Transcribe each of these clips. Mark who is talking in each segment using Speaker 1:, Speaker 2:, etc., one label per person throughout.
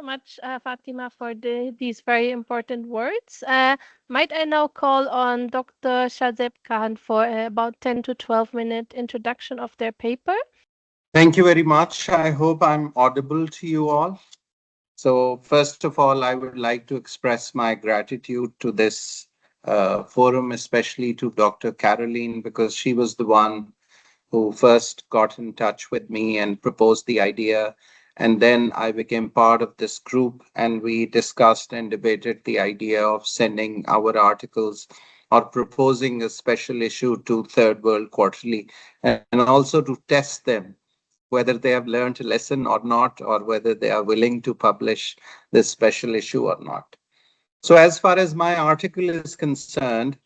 Speaker 1: much, Fatima, for these very important words. Might I now call on Dr. Shazeb Khan for about 10 to 12-minute introduction of their paper?
Speaker 2: Thank you very much. I hope I'm audible to you all. So, first of all, I would like to express my gratitude to this forum, especially to Dr. Caroline, because she was the one who first got in touch with me and proposed the idea. And then I became part of this group, and we discussed and debated the idea of sending our articles or proposing a special issue to Third World Quarterly, and also to test them whether they have learned a lesson or not, or whether they are willing to publish this special issue or not. So, as far as my article is concerned,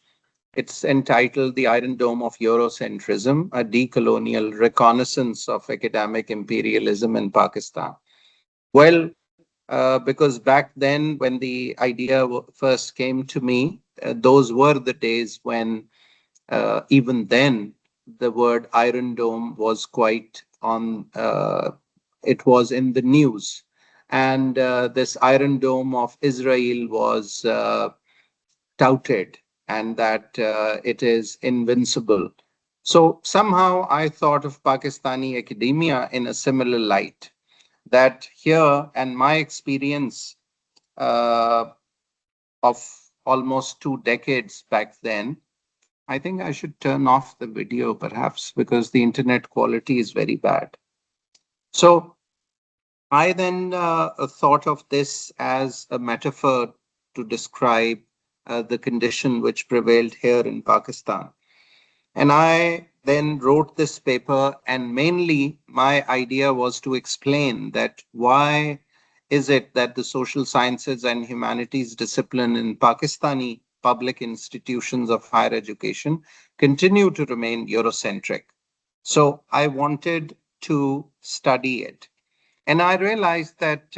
Speaker 2: it's entitled The Iron Dome of Eurocentrism, a Decolonial Reconnaissance of Academic Imperialism in Pakistan. Well, because back then, when the idea first came to me, those were the days when even then the word Iron Dome was quite on, it was in the news. And this Iron Dome of Israel was touted, and that it is invincible. So somehow I thought of Pakistani academia in a similar light, that here and my experience uh, of almost 2 decades back then. I think I should turn off the video perhaps because the internet quality is very bad. So I then thought of this as a metaphor to describe the condition which prevailed here in Pakistan. And I then wrote this paper, and mainly my idea was to explain that why is it that the social sciences and humanities discipline in Pakistani public institutions of higher education continue to remain Eurocentric. So I wanted to study it. And I realized that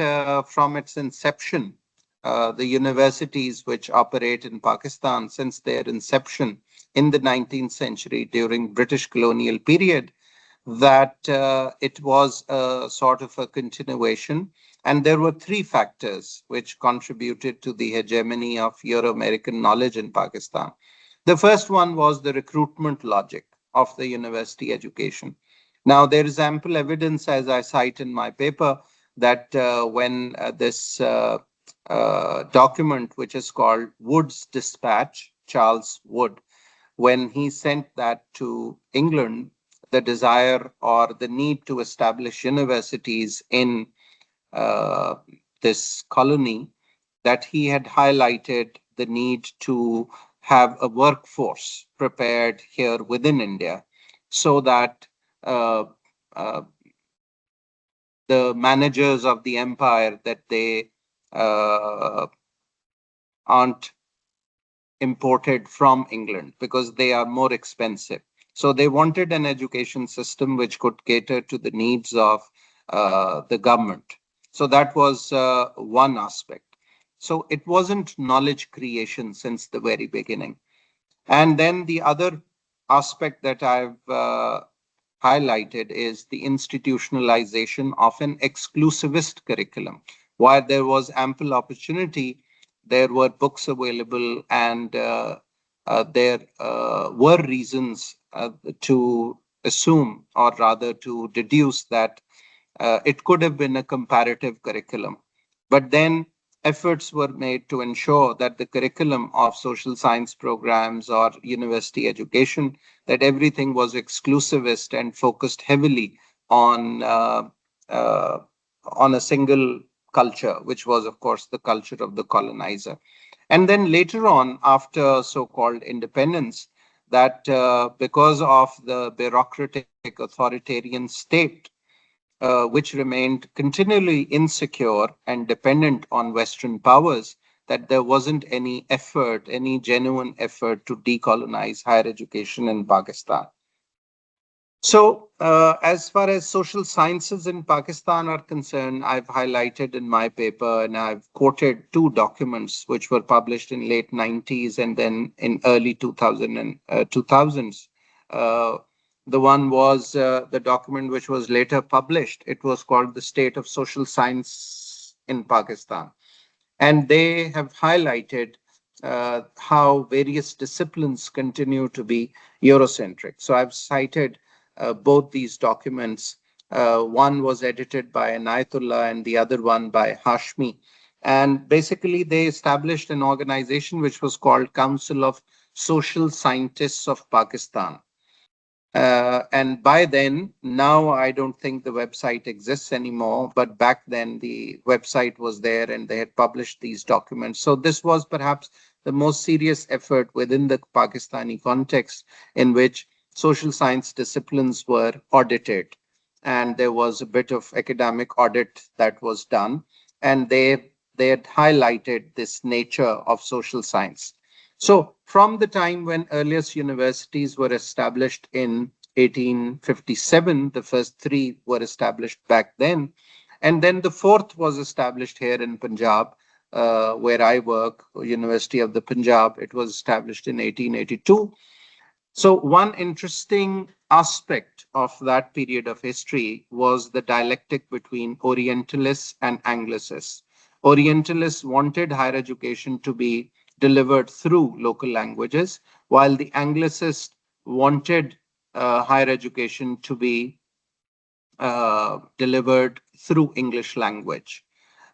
Speaker 2: from its inception, the universities which operate in Pakistan since their inception in the 19th century during British colonial period, that it was a sort of a continuation. And there were three factors which contributed to the hegemony of Euro-American knowledge in Pakistan. The first one was the recruitment logic of the university education. Now, there is ample evidence, as I cite in my paper, that when this document, which is called Wood's Dispatch, Charles Wood, when he sent that to England, the desire or the need to establish universities in uh, this colony, that he had highlighted the need to have a workforce prepared here within India so that uh, uh, the managers of the empire, that they uh, aren't imported from England because they are more expensive. So they wanted an education system which could cater to the needs of the government. So that was one aspect. So it wasn't knowledge creation since the very beginning. And then the other aspect that I've highlighted is the institutionalization of an exclusivist curriculum. While there was ample opportunity, there were books available, and there were reasons to assume, or rather to deduce, that it could have been a comparative curriculum. But then efforts were made to ensure that the curriculum of social science programs or university education, that everything was exclusivist and focused heavily on uh, on a single culture, which was, of course, the culture of the colonizer. And then later on, after so-called independence, that because of the bureaucratic authoritarian state, which remained continually insecure and dependent on Western powers, that there wasn't any effort, any genuine effort to decolonize higher education in Pakistan. So, as far as social sciences in Pakistan are concerned, I've highlighted in my paper, and I've quoted two documents which were published in late 90s and then in early 2000s. Uh, the one was the document which was later published. It was called The State of Social Science in Pakistan. And they have highlighted how various disciplines continue to be Eurocentric. So I've cited both these documents. One was edited by Anayatullah and the other one by Hashmi. And basically, they established an organization which was called Council of Social Scientists of Pakistan. And by then, now I don't think the website exists anymore, but back then the website was there and they had published these documents. So this was perhaps the most serious effort within the Pakistani context in which social science disciplines were audited. And there was a bit of academic audit that was done. And they had highlighted this nature of social science. So, from the time when earliest universities were established in 1857, the first three were established back then, and then the fourth was established here in Punjab, where I work, University of the Punjab. It was established in 1882. So, one interesting aspect of that period of history was the dialectic between Orientalists and Anglicists. Orientalists wanted higher education to be delivered through local languages, while the Anglicists wanted higher education to be delivered through English language.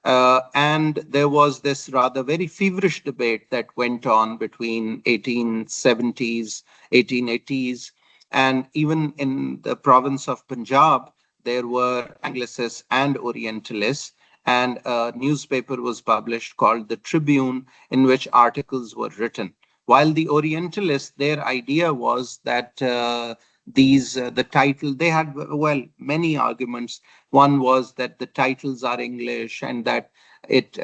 Speaker 2: And there was this rather very feverish debate that went on between 1870s, 1880s, and even in the province of Punjab, there were Anglicists and Orientalists, and a newspaper was published called the Tribune, in which articles were written. While the Orientalists, their idea was that the title, they had, well, many arguments. One was that the titles are English and that it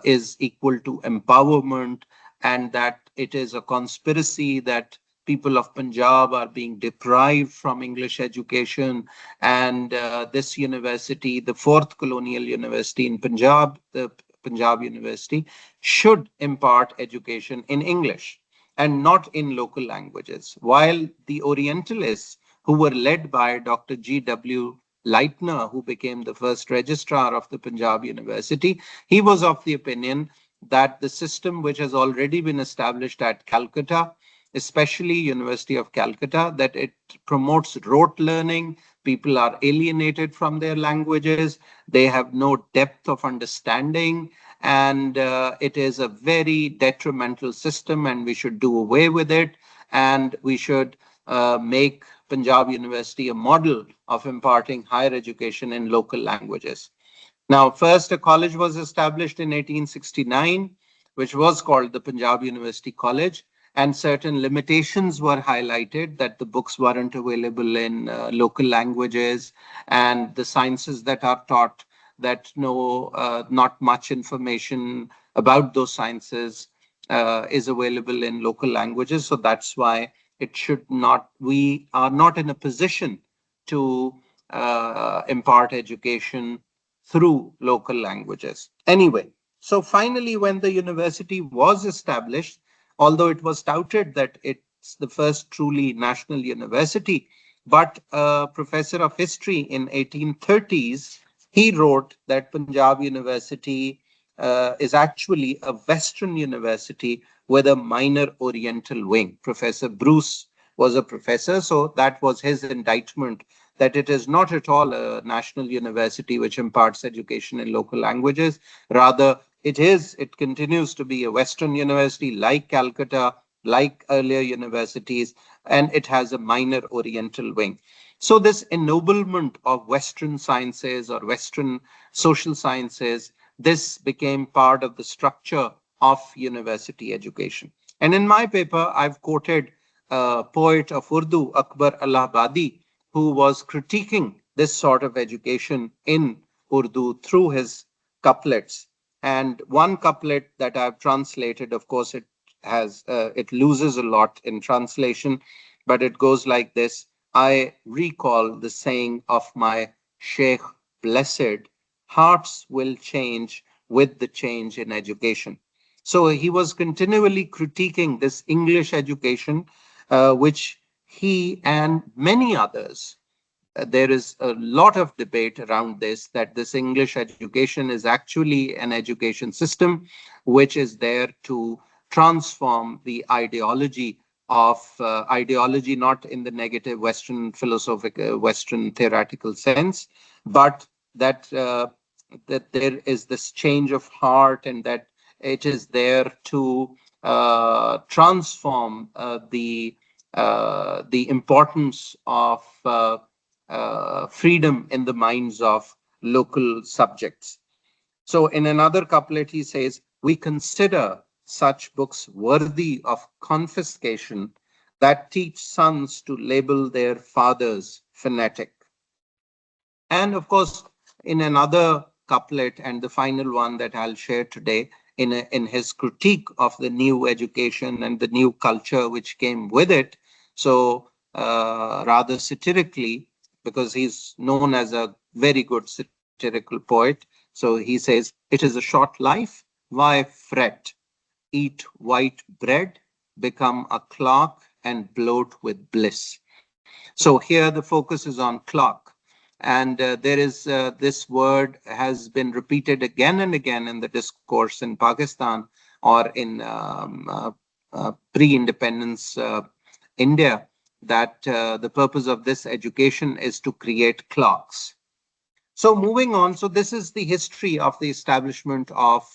Speaker 2: is equal to empowerment, and that it is a conspiracy that people of Punjab are being deprived from English education. And this university, the fourth colonial university in Punjab, the Punjab University, should impart education in English and not in local languages. While the Orientalists, who were led by Dr. G.W. Leitner, who became the first registrar of the Punjab University, he was of the opinion that the system which has already been established at Calcutta, especially University of Calcutta, that it promotes rote learning. People are alienated from their languages. They have no depth of understanding, and it is a very detrimental system, and we should do away with it, and we should make Punjab University a model of imparting higher education in local languages. Now, first, a college was established in 1869, which was called the Punjab University College, and certain limitations were highlighted, that the books weren't available in local languages, and the sciences that are taught, that not much information about those sciences is available in local languages. So that's why we are not in a position to impart education through local languages. Anyway, so finally, when the university was established, although it was touted that it's the first truly national university, but a professor of history in 1830s, he wrote that Punjab University is actually a Western university with a minor Oriental wing. Professor Bruce was a professor, so that was his indictment, that it is not at all a national university which imparts education in local languages. Rather, it continues to be a Western university like Calcutta, like earlier universities, and it has a minor Oriental wing. So this ennoblement of Western sciences or Western social sciences, this became part of the structure of university education. And in my paper, I've quoted a poet of Urdu, Akbar Allahabadi, who was critiquing this sort of education in Urdu through his couplets. And one couplet that I've translated, of course, it loses a lot in translation, but it goes like this. I recall the saying of my Sheikh Blessed, hearts will change with the change in education. So he was continually critiquing this English education, which he and many others there is a lot of debate around this, that this English education is actually an education system which is there to transform the ideology of ideology, not in the negative Western philosophical, Western theoretical sense, but that there is this change of heart, and that it is there to transform the importance of freedom in the minds of local subjects. So in another couplet, he says, "We consider such books worthy of confiscation that teach sons to label their fathers fanatic." And of course, in another couplet, and the final one that I'll share today, in his critique of the new education and the new culture which came with it, so rather satirically, because he's known as a very good satirical poet. So he says, "It is a short life, why fret? Eat white bread, become a clock, and bloat with bliss." So here the focus is on clock. And there is this word has been repeated again and again in the discourse in Pakistan, or in pre-independence India, that the purpose of this education is to create clocks. So moving on, so this is the history of the establishment of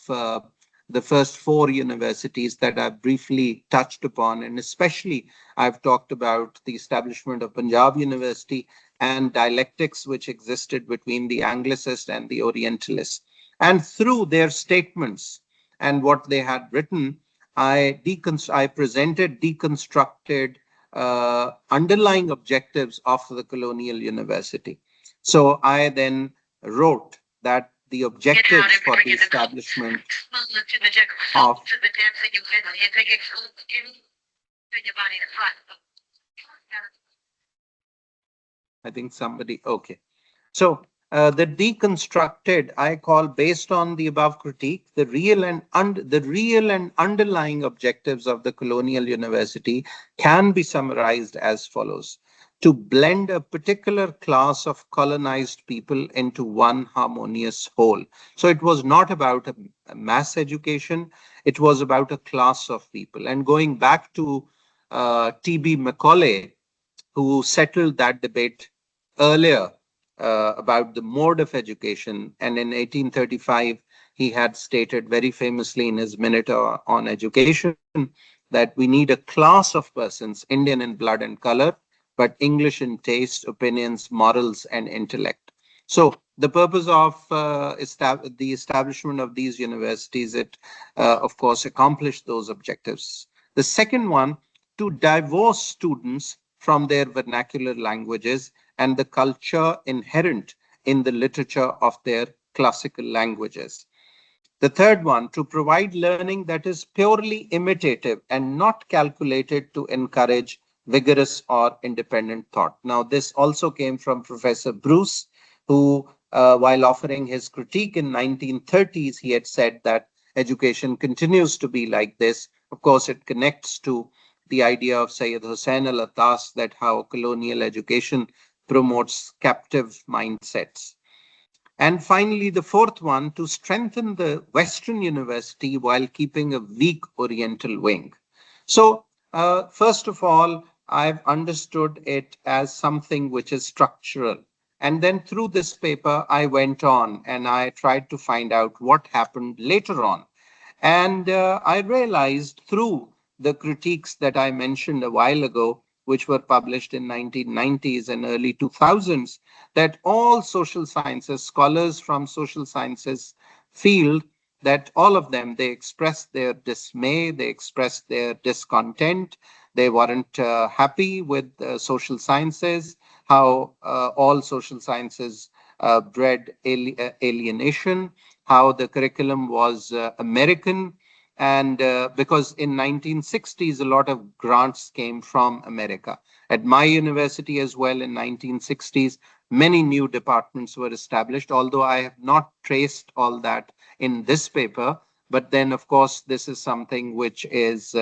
Speaker 2: the first four universities that I've briefly touched upon, and especially I've talked about the establishment of Punjab University and dialectics which existed between the Anglicist and the Orientalists. And through their statements and what they had written, I presented deconstructed underlying objectives of the colonial university. So I then wrote that the objectives for the establishment of I think somebody, okay. So the deconstructed, I call, based on the above critique, the real and underlying objectives of the colonial university can be summarized as follows: to blend a particular class of colonized people into one harmonious whole. So it was not about a mass education, it was about a class of people. And going back to T.B. Macaulay, who settled that debate earlier about the mode of education. And in 1835, he had stated very famously in his Minute on Education that we need a class of persons, Indian in blood and color, but English in taste, opinions, morals, and intellect. So the purpose of the establishment of these universities, it of course accomplished those objectives. The second one, to divorce students from their vernacular languages and the culture inherent in the literature of their classical languages. The third one, to provide learning that is purely imitative and not calculated to encourage vigorous or independent thought. Now, this also came from Professor Bruce, who, while offering his critique in 1930s, he had said that education continues to be like this. Of course, it connects to the idea of Sayyid Hussain al-Attas, that how colonial education promotes captive mindsets. And finally, the fourth one, to strengthen the Western university while keeping a weak Oriental wing. So, first of all, I've understood it as something which is structural. And then through this paper, I went on and I tried to find out what happened later on. And I realized through the critiques that I mentioned a while ago, which were published in 1990s and early 2000s, that all social sciences, scholars from social sciences field, that all of them, they expressed their dismay, they expressed their discontent, they weren't happy with social sciences, how all social sciences bred alienation, how the curriculum was American, and because in 1960s, a lot of grants came from America. At my university as well in 1960s, many new departments were established, although I have not traced all that in this paper. But then, of course, this is something which is,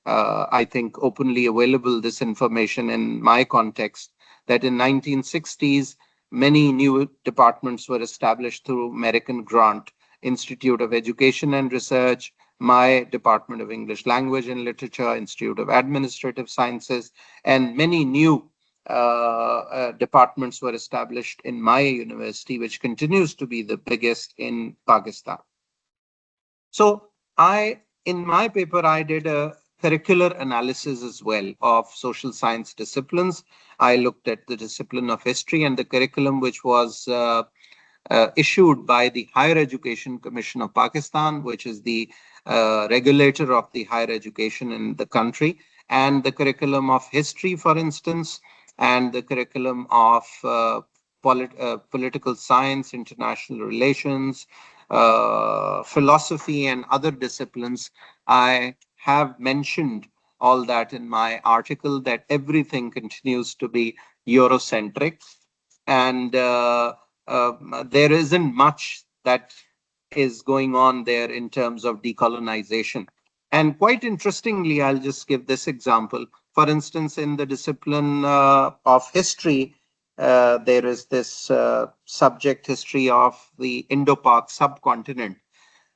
Speaker 2: I think, openly available, this information in my context, that in 1960s, many new departments were established through American grant. Institute of Education and Research, my Department of English Language and Literature, Institute of Administrative Sciences, and many new departments were established in my university, which continues to be the biggest in Pakistan. So in my paper, I did a curricular analysis as well of social science disciplines. I looked at the discipline of history and the curriculum, which was issued by the Higher Education Commission of Pakistan, which is the regulator of the higher education in the country, and the curriculum of history, for instance, and the curriculum of political science, international relations, philosophy, and other disciplines. I have mentioned all that in my article, that everything continues to be Eurocentric, and there isn't much that is going on there in terms of decolonization. And quite interestingly, I'll just give this example. For instance, in the discipline of history, there is this subject, history of the Indo-Pak subcontinent.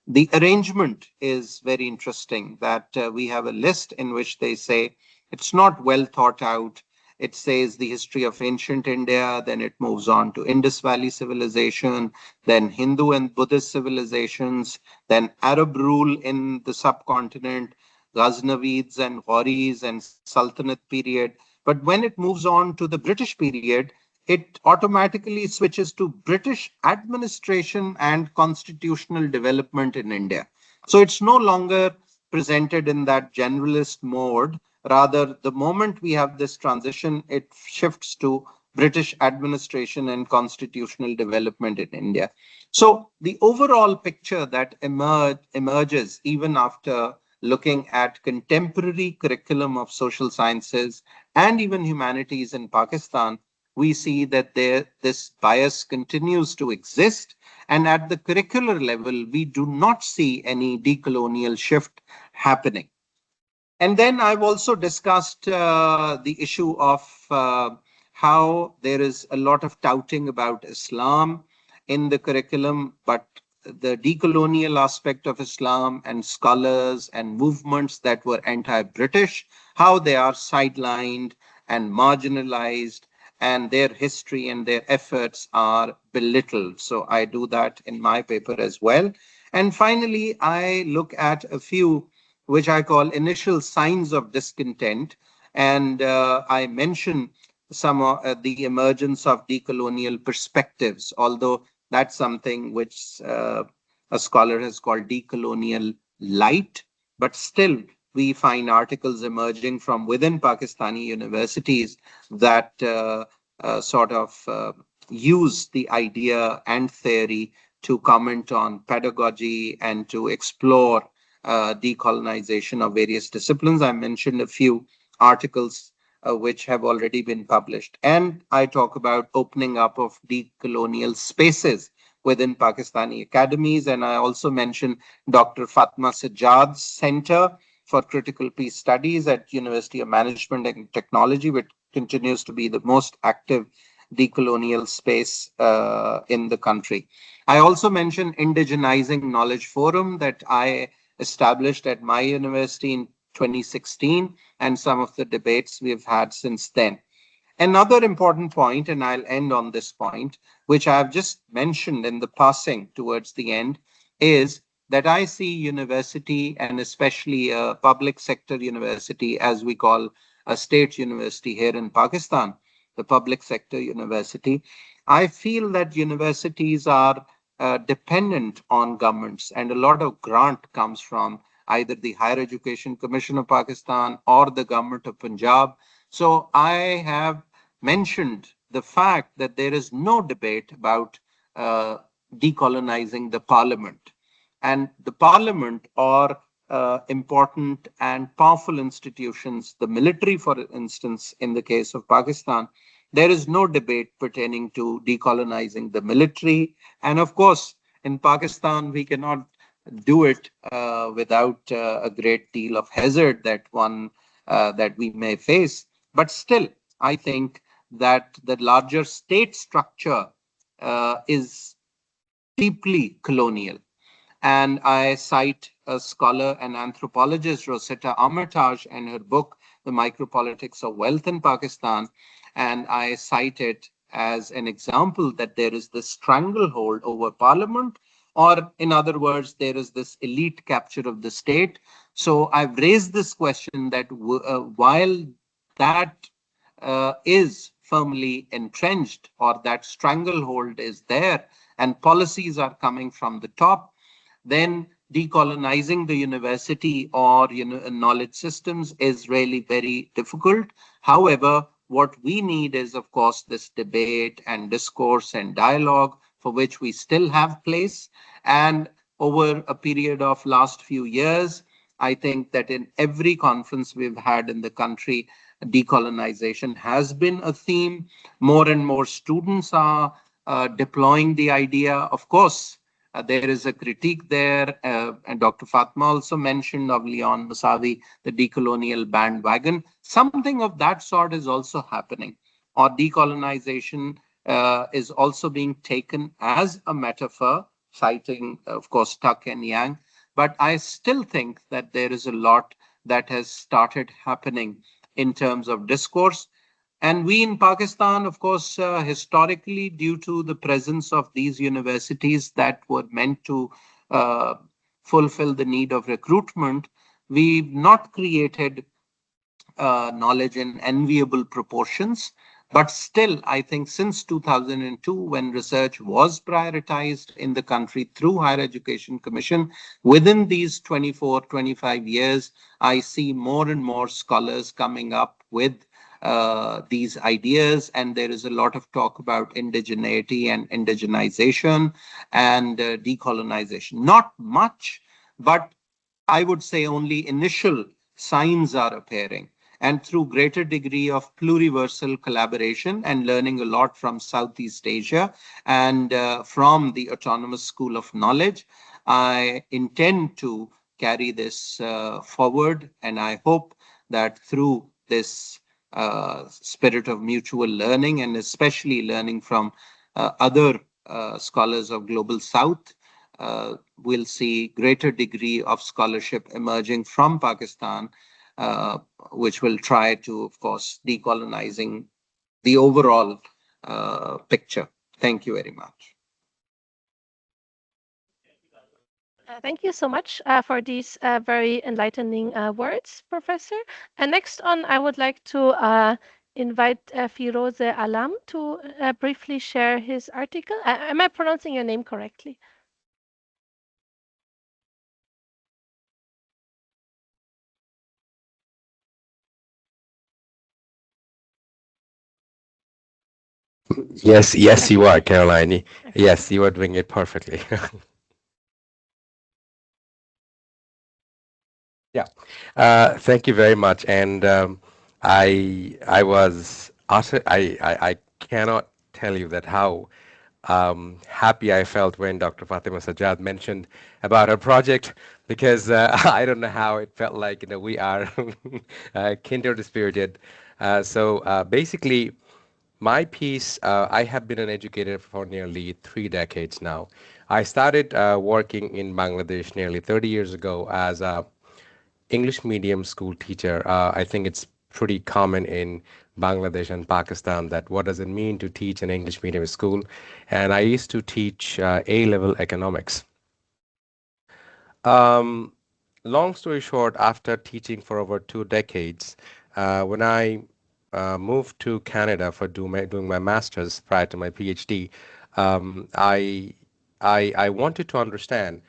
Speaker 2: The arrangement is very interesting, that we have a list in which they say it's not well thought out. It says the history of ancient India, then it moves on to Indus Valley civilization, then Hindu and Buddhist civilizations, then Arab rule in the subcontinent, Ghaznavids and Ghauri's and Sultanate period. But when it moves on to the British period, it automatically switches to British administration and constitutional development in India. So it's no longer presented in that generalist mode. Rather, the moment we have this transition, it shifts to British administration and constitutional development in India. So the overall picture that emerges even after looking at contemporary curriculum of social sciences and even humanities in Pakistan, we see that this bias continues to exist. And at the curricular level, we do not see any decolonial shift happening. And then I've also discussed the issue of how there is a lot of touting about Islam in the curriculum, but the decolonial aspect of Islam and scholars and movements that were anti-British, how they are sidelined and marginalized, and their history and their efforts are belittled. So I do that in my paper as well. And finally, I look at a few which I call initial signs of discontent. And I mention some of the emergence of decolonial perspectives, although that's something which a scholar has called decolonial light. But still, we find articles emerging from within Pakistani universities that sort of use the idea and theory to comment on pedagogy and to explore decolonization of various disciplines. I mentioned a few articles which have already been published. And I talk about opening up of decolonial spaces within Pakistani academies. And I also mention Dr. Fatma Sajjad's Center for Critical Peace Studies at University of Management and Technology, which continues to be the most active decolonial space in the country. I also mention Indigenizing Knowledge Forum that I established at my university in 2016, and some of the debates we've had since then. Another important point, and I'll end on this point, which I've just mentioned in the passing towards the end, is that I see university, and especially a public sector university, as we call a state university here in Pakistan, the public sector university, I feel that universities are dependent on governments, and a lot of grant comes from either the Higher Education Commission of Pakistan or the government of Punjab. So I have mentioned the fact that there is no debate about decolonizing the parliament. And the parliament are important and powerful institutions, the military, for instance, in the case of Pakistan. There is no debate pertaining to decolonizing the military. And of course, in Pakistan, we cannot do it without a great deal of hazard that we may face. But still, I think that the larger state structure is deeply colonial. And I cite a scholar and anthropologist, Rosetta Armitage, and her book, The Micropolitics of Wealth in Pakistan. And I cite it as an example that there is this stranglehold over parliament, or in other words, there is this elite capture of the state. So I've raised this question that while that is firmly entrenched, or that stranglehold is there, and policies are coming from the top, then decolonizing the university or knowledge systems is really very difficult. However, what we need is, of course, this debate and discourse and dialogue for which we still have place. And over a period of last few years, I think that in every conference we've had in the country, decolonization has been a theme. More and more students are deploying the idea. Of course, there is a critique there, and Dr. Fatma also mentioned of Leon Musavi, the decolonial bandwagon. Something of that sort is also happening. Or decolonization is also being taken as a metaphor, citing, of course, Tuck and Yang. But I still think that there is a lot that has started happening in terms of discourse. And we in Pakistan, of course, historically, due to the presence of these universities that were meant to uh, fulfill the need of recruitment, we've not created knowledge in enviable proportions. But still, I think since 2002, when research was prioritized in the country through Higher Education Commission, within these 24, 25 years, I see more and more scholars coming up with these ideas. And there is a lot of talk about indigeneity and indigenization and decolonization. Not much, but I would say only initial signs are appearing. And through greater degree of pluriversal collaboration and learning a lot from Southeast Asia and from the Autonomous School of Knowledge, I intend to carry this forward. And I hope that through this spirit of mutual learning, and especially learning from other scholars of Global South, we'll see greater degree of scholarship emerging from Pakistan, uh, which will try to, of course, decolonizing the overall picture. Thank you very much.
Speaker 1: Thank you so much for these very enlightening words, Professor. And next on, I would like to invite Firoze Alam to briefly share his article. Am I pronouncing your name correctly?
Speaker 3: Yes, yes, you are,
Speaker 1: Okay.
Speaker 3: Caroline.
Speaker 1: Okay.
Speaker 3: Yes, you are doing it perfectly. Yeah. Thank you very much. And I was also I cannot tell you that how happy I felt when Dr. Fatima Sajjad mentioned about her project, because I don't know how it felt like, we are kindred spirited. Basically, my piece, I have been an educator for nearly 3 decades now. I started working in Bangladesh nearly 30 years ago as a English medium school teacher. I think it's pretty common in Bangladesh and Pakistan that what does it mean to teach an English medium school? And I used to teach A-level economics. Um, Long story short, after teaching for over 2 decades, when I moved to Canada for doing my master's prior to my PhD, um, I, I wanted to understand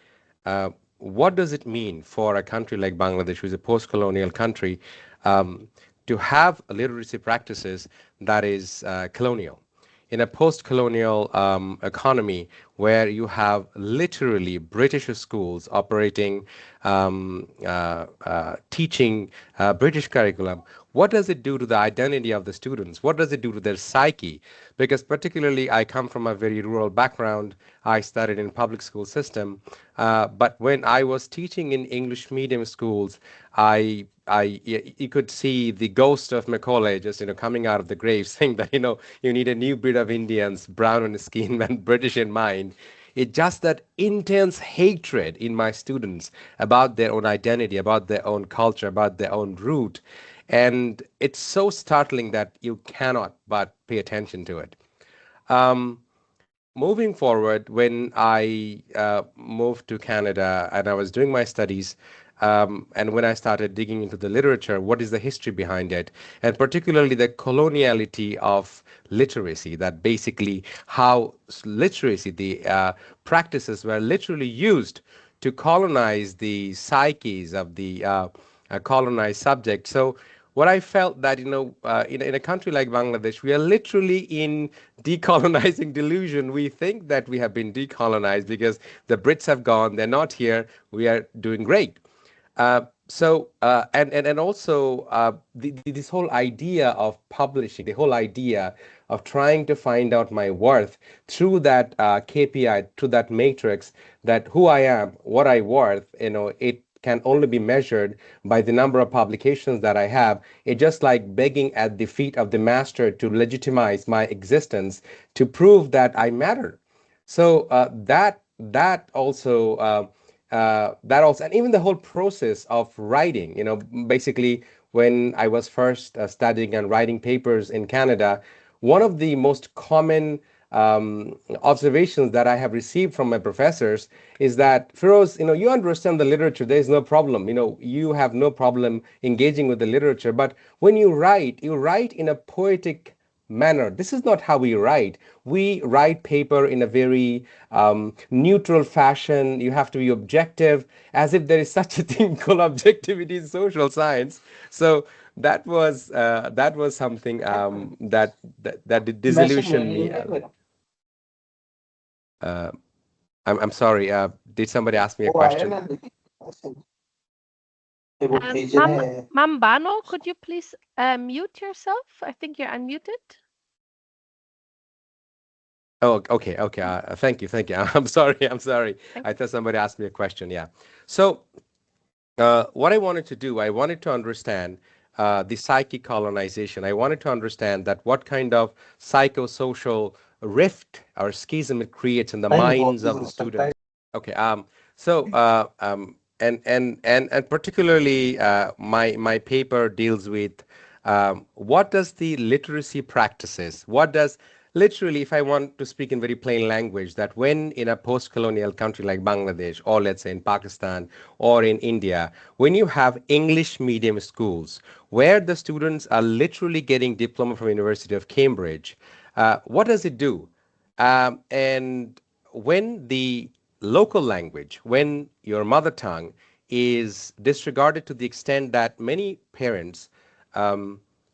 Speaker 3: uh, what does it mean for a country like Bangladesh, which is a post-colonial country, um, to have literacy practices that is colonial. In a post-colonial economy, where you have literally British schools operating, teaching British curriculum, what does it do to the identity of the students? What does it do to their psyche? Because particularly, I come from a very rural background. I studied in public school system, but when I was teaching in English medium schools, you could see the ghost of Macaulay just coming out of the grave, saying that you need a new breed of Indians, brown in skin and British in mind. It's just that intense hatred in my students about their own identity, about their own culture, about their own root. And it's so startling that you cannot but pay attention to it. Um, Moving forward, when I moved to Canada and I was doing my studies, and when I started digging into the literature, what is the history behind it, and particularly the coloniality of literacy, that basically how literacy, the practices were literally used to colonize the psyches of the colonized subject. So what I felt that in a country like Bangladesh, we are literally in decolonizing delusion. We think that we have been decolonized because the Brits have gone, they're not here, we are doing great. And also this whole idea of publishing, the whole idea of trying to find out my worth through that KPI, through that matrix, that who I am, what I worth, it can only be measured by the number of publications that I have. It's just like begging at the feet of the master to legitimize my existence, to prove that I matter. So that also, and even the whole process of writing, basically when I was first studying and writing papers in Canada, one of the most common observations that I have received from my professors is that, Feroz, you understand the literature, there is no problem. You have no problem engaging with the literature, but when you write in a poetic manner. This is not how we write. We write paper in a very neutral fashion. You have to be objective, as if there is such a thing called objectivity in social science. So that was something that disillusioned me. Uh, I'm sorry. Did somebody ask me a question?
Speaker 1: Mambano, could you please mute yourself? I think you're unmuted.
Speaker 3: Oh, okay. Thank you. I'm sorry. I thought somebody asked me a question. Yeah. So what I wanted to do, I wanted to understand the psychic colonization. I wanted to understand that what kind of psychosocial rift or schism it creates in the minds of the students. Okay. So and particularly my paper deals with what does the literacy practices, what does literally, if I want to speak in very plain language, that when in a post-colonial country like Bangladesh, or let's say in Pakistan or in India, when you have English medium schools where the students are literally getting diploma from University of Cambridge, what does it do? And when the local language, when your mother tongue is disregarded to the extent that many parents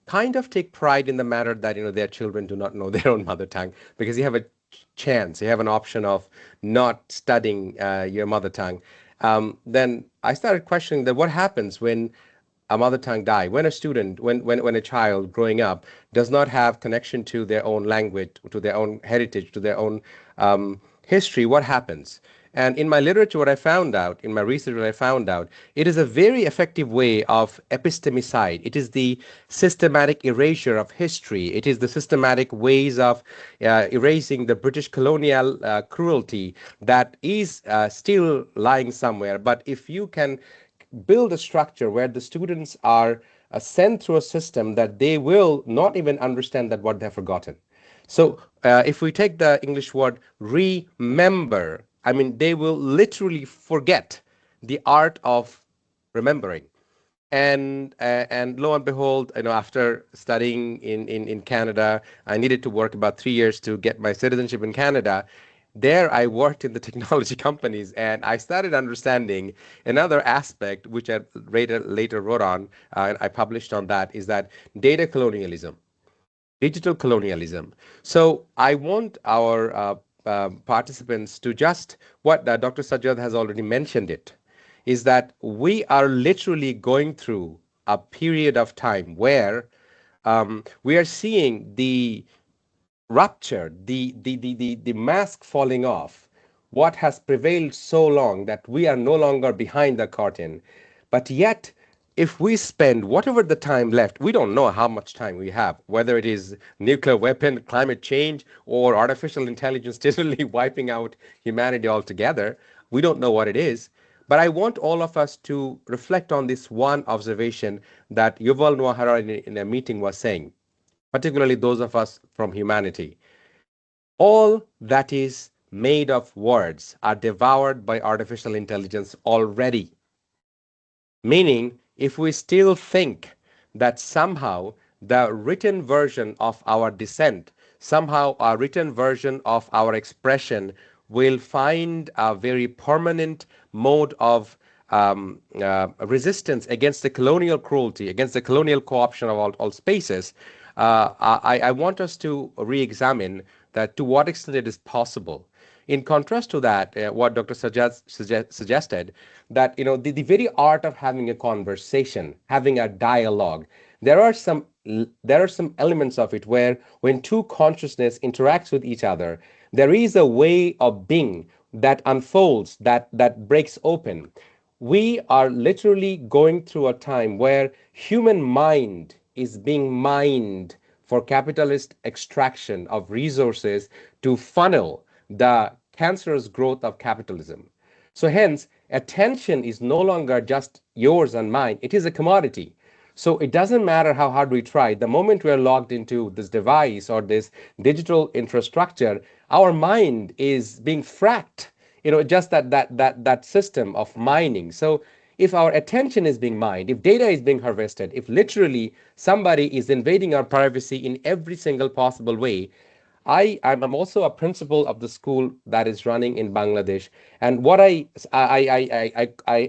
Speaker 3: kind of take pride in the matter that their children do not know their own mother tongue, because you have a chance, you have an option of not studying your mother tongue. Then I started questioning that what happens when a mother tongue die, when a student, when a child growing up does not have connection to their own language, to their own heritage, to their own history, what happens? And in my literature, what I found out, in my research, what I found out, it is a very effective way of epistemicide. It is the systematic erasure of history. It is the systematic ways of erasing the British colonial cruelty that is still lying somewhere. But if you can build a structure where the students are sent through a system that they will not even understand that what they've forgotten. So if we take the English word remember, I mean, they will literally forget the art of remembering. And lo and behold, after studying in Canada, I needed to work about 3 years to get my citizenship in Canada. There I worked in the technology companies, and I started understanding another aspect, which I later wrote on, and I published on that, is that digital colonialism. So I want our participants to just what Dr. Sajjad has already mentioned it, is that we are literally going through a period of time where we are seeing the rupture, the mask falling off, what has prevailed so long that we are no longer behind the curtain. But yet, if we spend whatever the time left, we don't know how much time we have, whether it is nuclear weapon, climate change, or artificial intelligence totally wiping out humanity altogether. We don't know what it is. But I want all of us to reflect on this one observation that Yuval Noah Harari in a meeting was saying, particularly those of us from humanity. All that is made of words are devoured by artificial intelligence already. Meaning, if we still think that somehow the written version of our dissent, somehow a written version of our expression will find a very permanent mode of resistance against the colonial cruelty, against the colonial co-option of all spaces, I want us to re-examine that to what extent it is possible. In contrast to that, what Dr. Suggested, that the very art of having a conversation, having a dialogue, there are some elements of it where when two consciousness interacts with each other, there is a way of being that unfolds, that breaks open. We are literally going through a time where human mind is being mined for capitalist extraction of resources to funnel the cancerous growth of capitalism. So hence, attention is no longer just yours and mine, it is a commodity. So it doesn't matter how hard we try, the moment we're logged into this device or this digital infrastructure, our mind is being fracked, just that system of mining. So if our attention is being mined, if data is being harvested, if literally somebody is invading our privacy in every single possible way, I'm also a principal of the school that is running in Bangladesh, and what I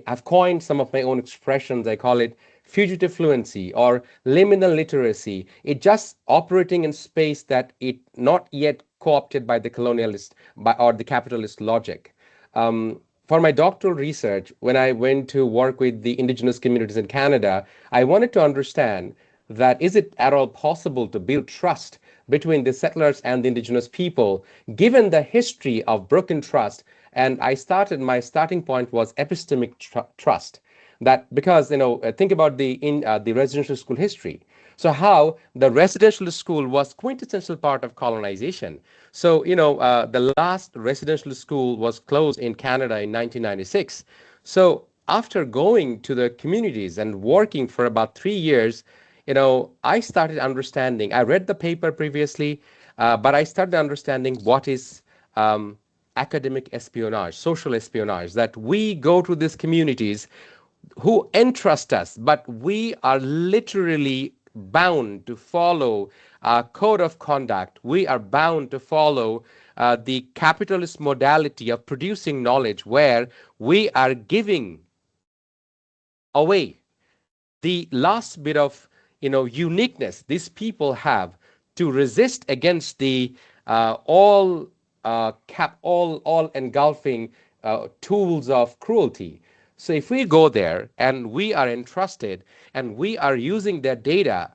Speaker 3: have coined some of my own expressions. I call it fugitive fluency or liminal literacy. It just operating in space that it not yet co-opted by the colonialist or the capitalist logic. For my doctoral research, when I went to work with the indigenous communities in Canada, I wanted to understand that is it at all possible to build trust between the settlers and the indigenous people, given the history of broken trust. And my starting point was epistemic trust. That because, think about the residential school history. So how the residential school was quintessential part of colonization. So, the last residential school was closed in Canada in 1996. So after going to the communities and working for about 3 years, I started understanding. I read the paper previously, but I started understanding what is academic espionage, social espionage, that we go to these communities who entrust us, but we are literally bound to follow a code of conduct. We are bound to follow the capitalist modality of producing knowledge where we are giving away the last bit of uniqueness these people have to resist against the all engulfing tools of cruelty. So if we go there and we are entrusted and we are using their data,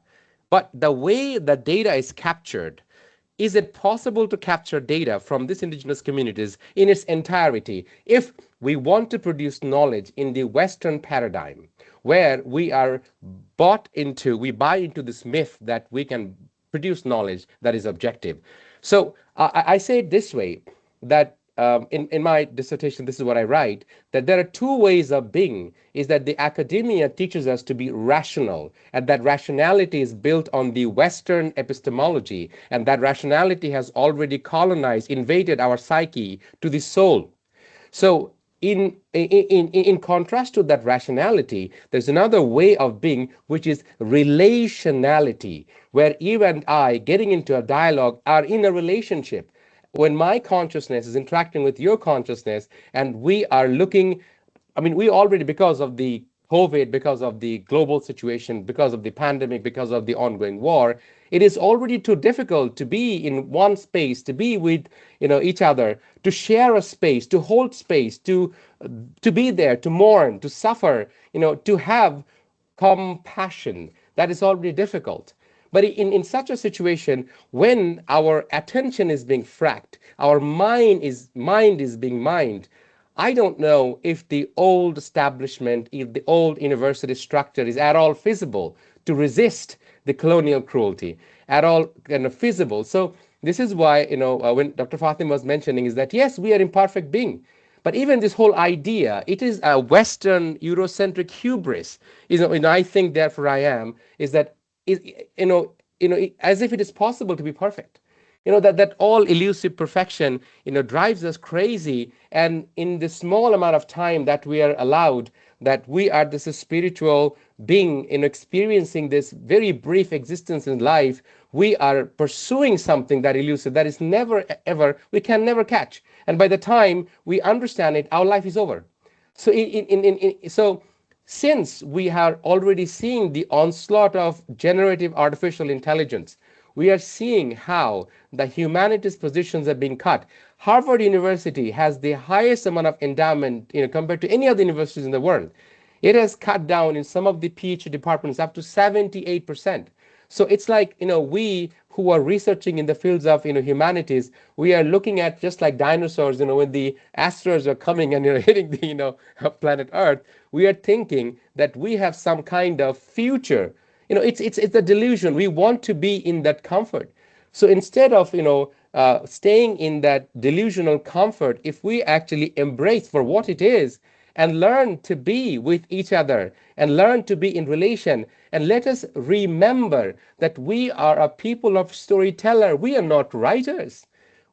Speaker 3: but the way the data is captured, is it possible to capture data from these indigenous communities in its entirety if we want to produce knowledge in the Western paradigm, where we buy into this myth that we can produce knowledge that is objective? So I say it this way, that in my dissertation, this is what I write, that there are two ways of being, is that the academia teaches us to be rational, and that rationality is built on the Western epistemology, and that rationality has already colonized, invaded our psyche to the soul. So in contrast to that rationality, there's another way of being, which is relationality, where you and I, getting into a dialogue, are in a relationship. When my consciousness is interacting with your consciousness, and we are looking, I mean, we already, because of the COVID, because of the global situation, because of the pandemic, because of the ongoing war, it is already too difficult to be in one space, to be with each other, to share a space, to hold space, to be there, to mourn, to suffer, to have compassion. That is already difficult. But in such a situation, when our attention is being fracked, our mind is being mined, I don't know if the old establishment, if the old university structure is at all feasible to resist the colonial cruelty, at all kind of feasible. So this is why, when Dr. Fatim was mentioning is that, yes, we are imperfect being. But even this whole idea, it is a Western Eurocentric hubris. I think, therefore I am, is that, as if it is possible to be perfect. That all elusive perfection, drives us crazy. And in the small amount of time that we are allowed, that we are this spiritual being, experiencing this very brief existence in life, we are pursuing something that elusive, that is never, ever, we can never catch. And by the time we understand it, our life is over. So, so since we are already seeing the onslaught of generative artificial intelligence, we are seeing how the humanities positions are being cut. Harvard University has the highest amount of endowment, compared to any other universities in the world. It has cut down in some of the PhD departments up to 78%. So it's like, we who are researching in the fields of, humanities, we are looking at just like dinosaurs, when the asteroids are coming and, hitting the, planet Earth, we are thinking that we have some kind of future. It's a delusion. We want to be in that comfort. So instead of, staying in that delusional comfort, if we actually embrace for what it is and learn to be with each other and learn to be in relation, and let us remember that we are a people of storyteller. We are not writers.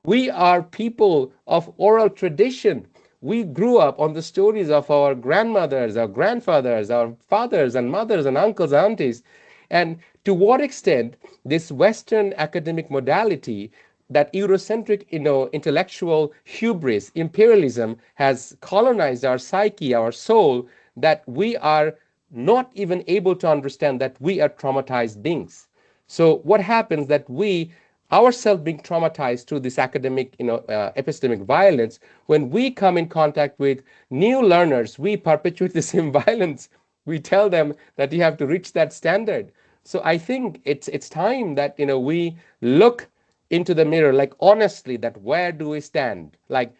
Speaker 3: We are people of oral tradition. We grew up on the stories of our grandmothers, our grandfathers, our fathers and mothers and uncles and aunties. And to what extent this Western academic modality, that Eurocentric, intellectual hubris, imperialism, has colonized our psyche, our soul, that we are not even able to understand that we are traumatized beings. So what happens that we ourselves being traumatized through this academic, epistemic violence, when we come in contact with new learners, we perpetuate the same violence. We tell them that you have to reach that standard. So I think it's time that we look into the mirror, like honestly, that where do we stand? Like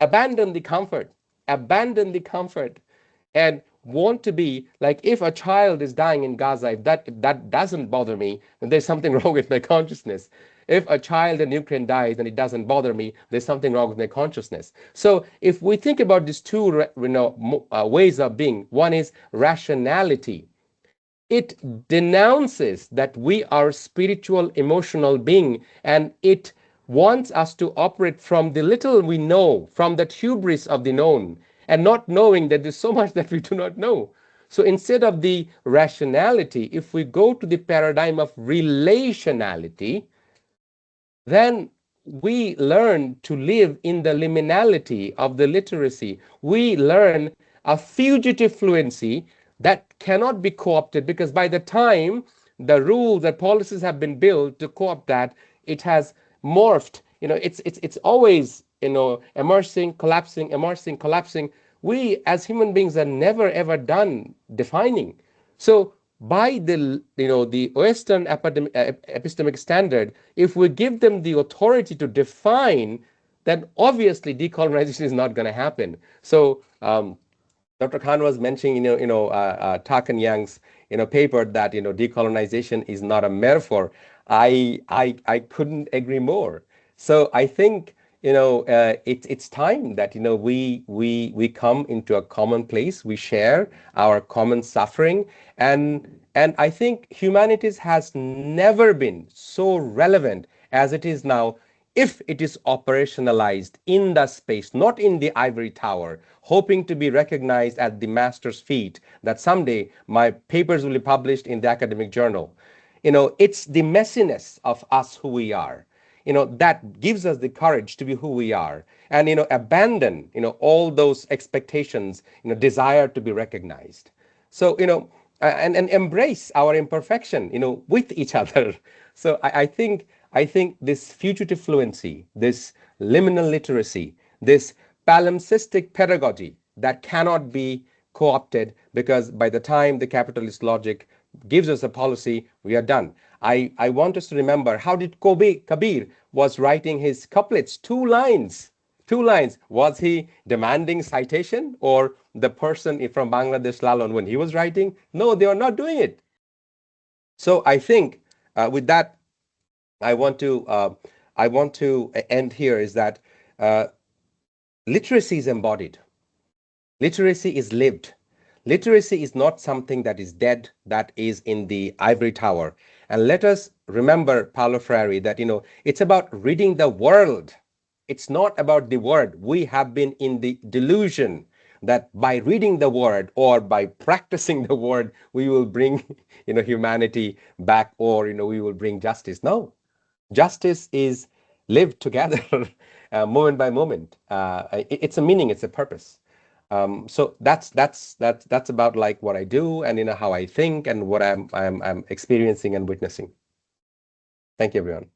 Speaker 3: abandon the comfort, and want to be like, if a child is dying in Gaza, if that doesn't bother me, then there's something wrong with my consciousness. If a child in Ukraine dies and it doesn't bother me, there's something wrong with my consciousness. So if we think about these two ways of being, one is rationality. It denounces that we are spiritual, emotional being, and it wants us to operate from the little we know, from that hubris of the known, and not knowing that there's so much that we do not know. So instead of the rationality, if we go to the paradigm of relationality, then we learn to live in the liminality of the literacy. We learn a fugitive fluency that cannot be co-opted, because by the time the rules and policies have been built to co-opt that, it has morphed. It's always immersing, collapsing, immersing, collapsing. We as human beings are never ever done defining. So by the Western epistemic standard, if we give them the authority to define, then obviously decolonization is not going to happen. So Dr. Khan was mentioning, Tarkan Yang's, paper that, decolonization is not a metaphor. I couldn't agree more. So I think, it's time that, we come into a common place, we share our common suffering, and I think humanities has never been so relevant as it is now, if it is operationalized in the space, not in the ivory tower, hoping to be recognized at the master's feet, that someday my papers will be published in the academic journal. It's the messiness of us who we are, that gives us the courage to be who we are, and, abandon, all those expectations, desire to be recognized. So, and embrace our imperfection, with each other. So I think this fugitive fluency, this liminal literacy, this palimpsestic pedagogy that cannot be co-opted, because by the time the capitalist logic gives us a policy, we are done. I want us to remember, how did Kabir was writing his couplets, 2 lines. 2 lines. Was he demanding citation, or the person from Bangladesh Lalon when he was writing? No, they are not doing it. So I think with that, I want to end here, is that uh, literacy is embodied. Literacy is lived. Literacy is not something that is dead, that is in the ivory tower. And let us remember, Paulo Freire, that it's about reading the world. It's not about the word. We have been in the delusion that by reading the word or by practicing the word, we will bring humanity back, or we will bring justice. No, justice is lived together, moment by moment. It's a meaning, it's a purpose. So that's about like what I do, and how I think, and what I'm experiencing and witnessing. Thank you, everyone.